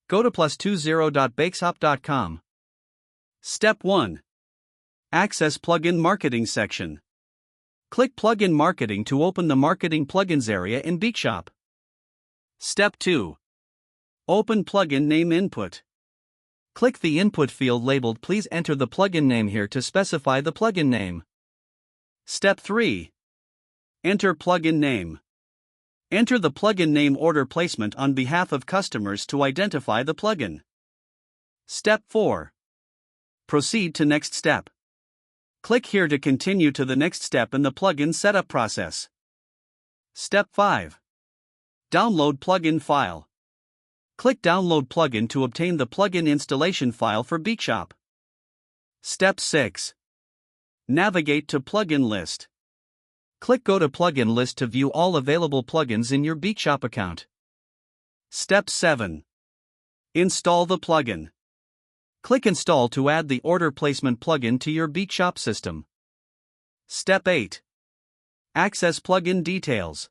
Go to +20.BeikeShop.com. Step 1. Access Plugin Marketing section. Click Plugin Marketing to open the Marketing Plugins area in BeikeShop. Step 2. Open Plugin Name Input. Click the input field labeled Please enter the plugin name here to specify the plugin name. Step 3. Enter plugin name. Enter the plugin name order placement on behalf of customers to identify the plugin. Step 4. Proceed to next step. Click here to continue to the next step in the plugin setup process. Step 5. Download plugin file. Click Download plugin to obtain the plugin installation file for BeikeShop. Step 6. Navigate to plugin list. Click Go to plugin list to view all available plugins in your BeikeShop account. Step 7. Install the plugin. Click Install to add the order placement plugin to your BeikeShop system. Step 8. Access plugin details.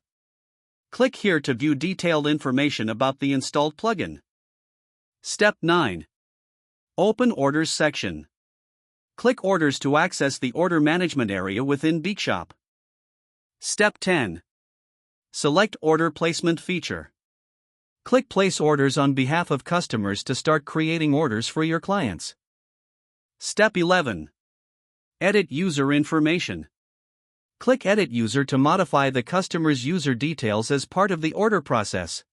Click here to view detailed information about the installed plugin. Step 9. Open Orders section. Click Orders to access the order management area within BeikeShop. Step 10. Select Order Placement feature. Click Place orders on behalf of customers to start creating orders for your clients. Step 11. Edit user information. Click Edit User to modify the customer's user details as part of the order process.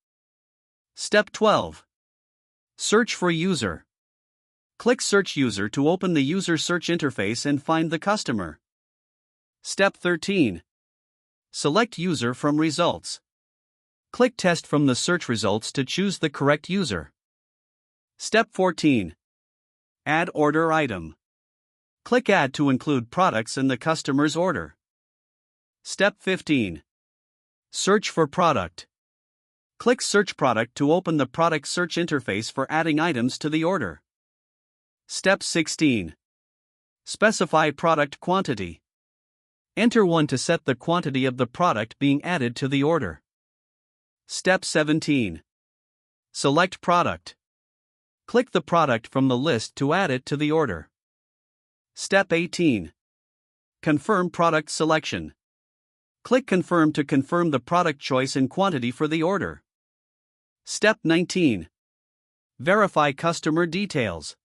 Step 12. Search for user. Click Search User to open the user search interface and find the customer. Step 13. Select user from results. Click Test from the search results to choose the correct user. Step 14. Add order item. Click Add to include products in the customer's order. Step 15. Search for product. Click Search Product to open the product search interface for adding items to the order. Step 16. Specify product quantity. Enter 1 to set the quantity of the product being added to the order. Step 17. Select product. Click the product from the list to add it to the order. Step 18. Confirm product selection. Click Confirm to confirm the product choice and quantity for the order. Step 19. Verify customer details.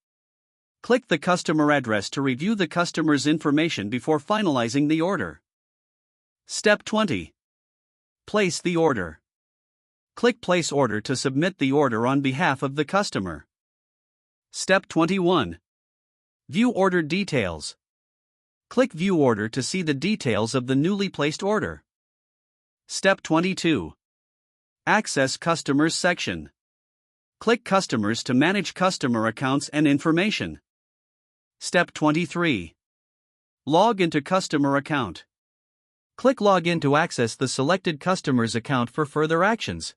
Click the customer address to review the customer's information before finalizing the order. Step 20. Place the order. Click Place Order to submit the order on behalf of the customer. Step 21. View order details. Click View Order to see the details of the newly placed order. Step 22. Access Customers section. Click Customers to manage customer accounts and information. Step 23. Log into customer account. Click Log in to access the selected customer's account for further actions.